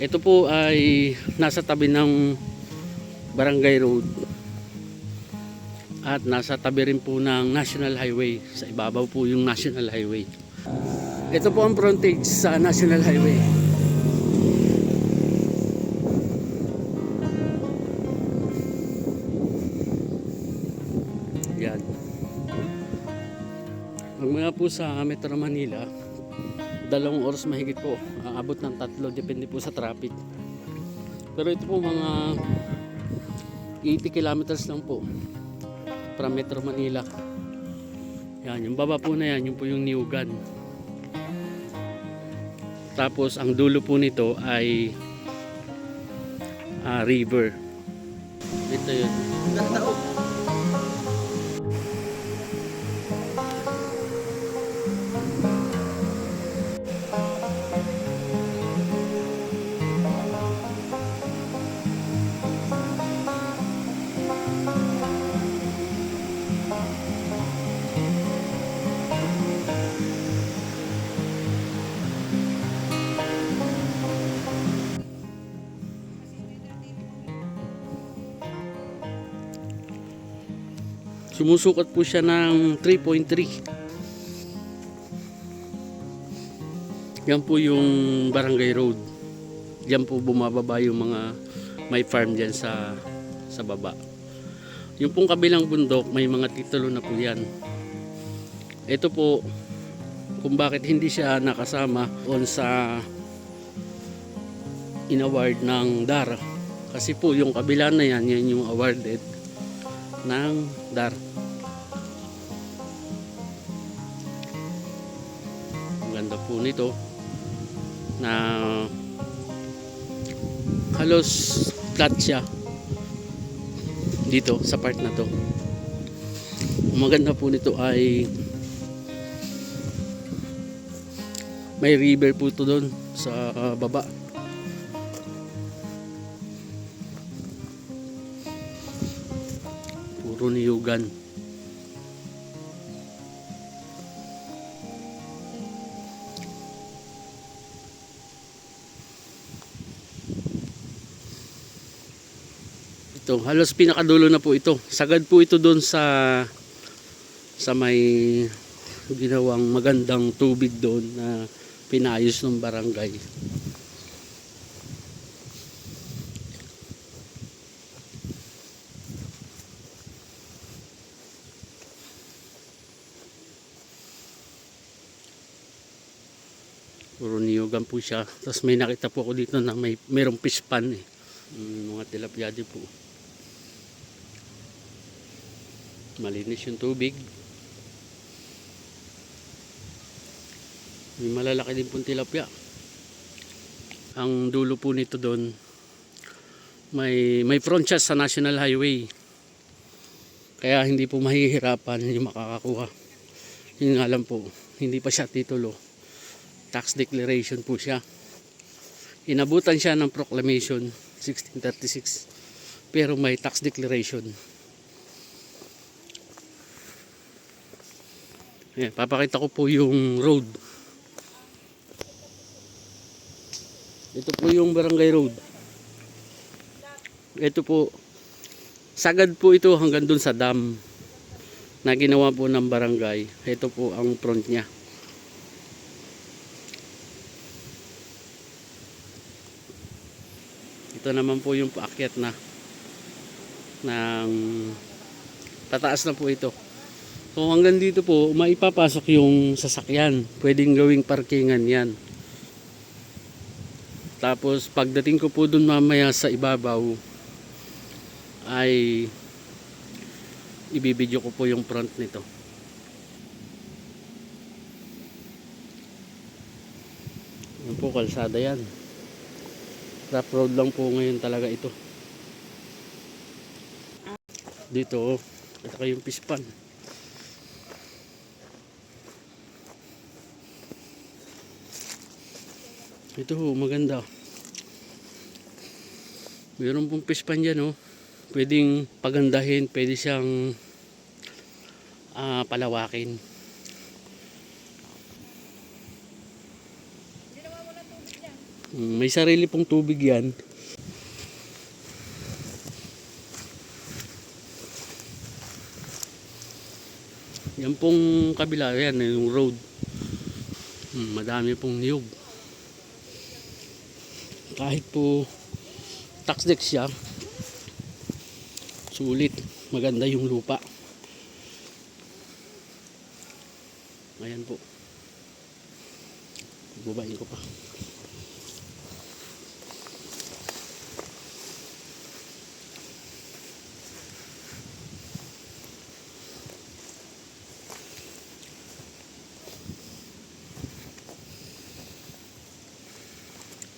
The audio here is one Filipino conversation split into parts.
Ito po ay nasa tabi ng Barangay Road at nasa tabi rin po ng National Highway. Sa ibabaw po yung National Highway. Ito po ang frontage sa National Highway. Yan. Pag mga po sa Metro Manila, 2 oras mahigit po, aabot ng 3, depende po sa traffic. Pero ito po mga 80 kilometers lang po from Metro Manila. Yan, yung baba po na yan, yun po yung Niugan. Tapos ang dulo po nito ay river. Ito yun. Sumusukat po siya ng 3.3. Yan po yung Barangay Road. Diyan po bumababa yung mga may farm dyan sa baba. Yung pong kabilang bundok, may mga titulo na po yan. Ito po kung bakit hindi siya nakasama on sa in-award ng DAR. Kasi po yung kabila na yan, yan yung awarded ng DAR. Ang ganda po nito na halos flat siya dito sa part na to. Ang maganda po nito ay may river po ito doon sa baba. Puro niyugan. Ito, halos pinakadulo na po ito. Sagad po ito doon sa may ginawang magandang tubig doon na pinayos ng barangay. Puro niyugan po siya. Tapos may nakita po ako dito na merong fish pan eh. Mga tilapia din po. Malinis yung tubig. May malalaki din pong tilapia. Ang dulo po nito doon may front siya sa National Highway. Kaya hindi po mahihirapan yung makakakuha. Yun nga lang po, hindi pa siya titulo. Tax declaration po siya. Inabutan siya ng proclamation 1636. Pero may tax declaration. Ayan, papakita ko po yung road. Ito po yung Barangay Road. Ito po, sagad po ito hanggang dun sa dam na ginawa po ng barangay. Ito po ang front niya. Ito naman po yung paakyat na ng tataas na po ito. So hanggang dito po maipapasok yung sasakyan. Pwedeng gawing parkingan yan. Tapos pagdating ko po dun mamaya sa ibabaw ay ibibidyo ko po yung front nito. Yan po, kalsada yan. Rough road lang po ngayon talaga ito. Dito, ito kayong fish pan. Ito maganda. Mayroon pong fish pan dyan, oh. Pwedeng pagandahin, pwede siyang palawakin. May sarili pong tubig yan. Yan pong kabila, yan yung road. Madami pong niyog. Kahit po tax deck siya, sulit, maganda yung lupa. Ayan po. Bubayin ko pa.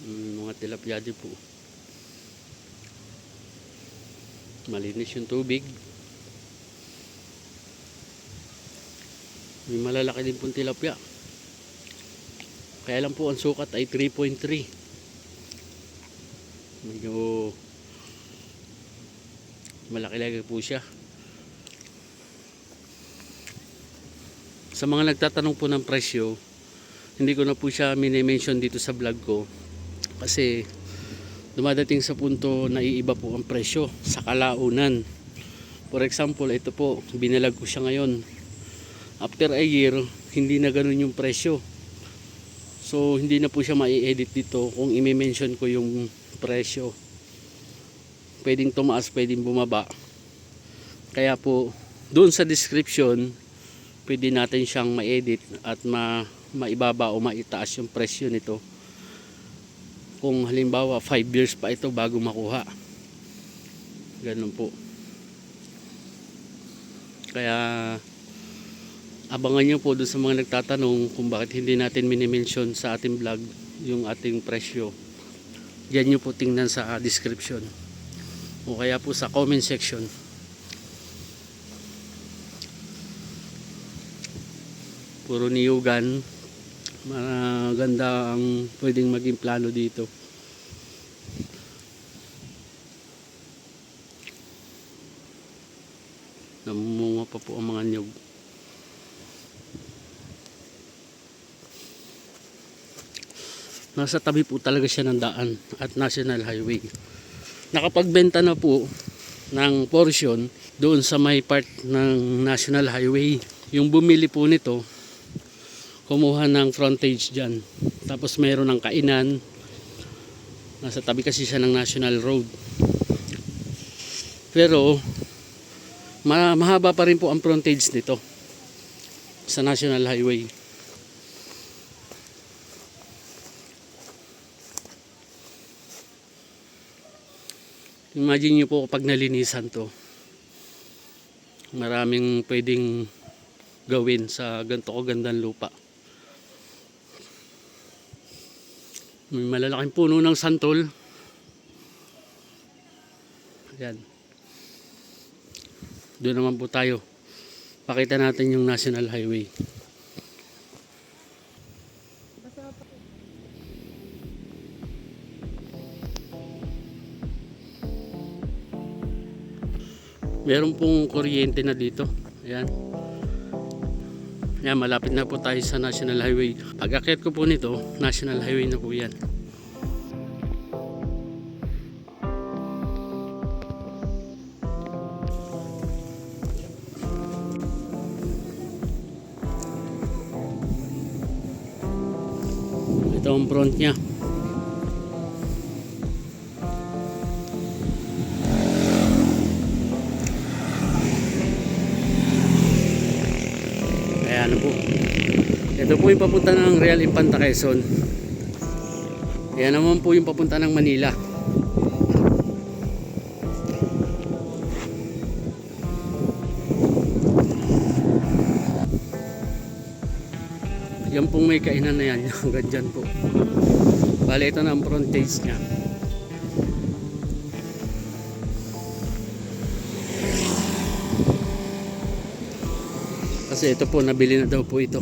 Mga tilapia din po. Malinis yung tubig. May malalaki din pong tilapia. Kaya lang po ang sukat ay 3.3. Medyo malaki-laki po siya. Sa mga nagtatanong po ng presyo, hindi ko na po siya mini-mention dito sa vlog ko. Kasi dumadating sa punto na iiba po ang presyo sa kalaunan. For example, ito po, binalag ko siya ngayon. After a year, hindi na ganun yung presyo. So, hindi na po siya mai-edit dito kung i-mention ko yung presyo. Pwedeng tumaas, pwedeng bumaba. Kaya po, doon sa description, pwede natin siyang ma-edit at maibaba o maitaas yung presyo nito. Kung halimbawa 5 years pa ito bago makuha, ganun po. Kaya abangan nyo po doon sa mga nagtatanong kung bakit hindi natin mini-mention sa ating vlog yung ating presyo. Diyan nyo po tingnan sa description o kaya po sa comment section. Puro niyugan. Maganda ang pwedeng maging plano dito. Namumunga pa po ang mga niyog. Nasa tabi po talaga siya ng daan at National Highway. Nakapagbenta na po ng portion doon sa may part ng National Highway. Yung bumili po nito, kumuha ng frontage dyan. Tapos mayroon ng kainan. Nasa tabi kasi siya ng National Road. Pero mahaba pa rin po ang frontage nito sa National Highway. Imagine nyo po kapag nalinisan to, maraming pwedeng gawin sa ganito kagandang lupa. May malalaking puno ng santol. Ayan. Doon naman po tayo. Pakita natin yung National Highway. Meron pong kuryente na dito. Ayan. Yan, malapit na po tayo sa National Highway. Pag-akyat ko po nito, National Highway na po yan. Ito ang front niya. Ano po. Ito po yung papunta ng Real Infanta Quezon. Yan naman po yung papunta ng Manila. Yan pong may kainan na yan. Hanggang dyan po. Bale, ito na ang frontage niya. Kasi ito po, nabili na daw po ito.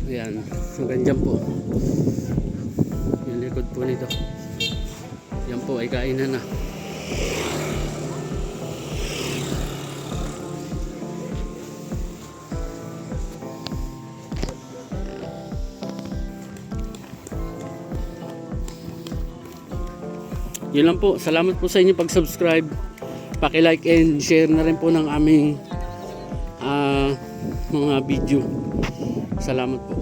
Ayan, hanggang dyan po. Yung likod po nito. Yan po ay kainan na. Yun lang po. Salamat po sa inyo pag-subscribe. Paki-like and share na rin po ng aming mga video. Salamat po.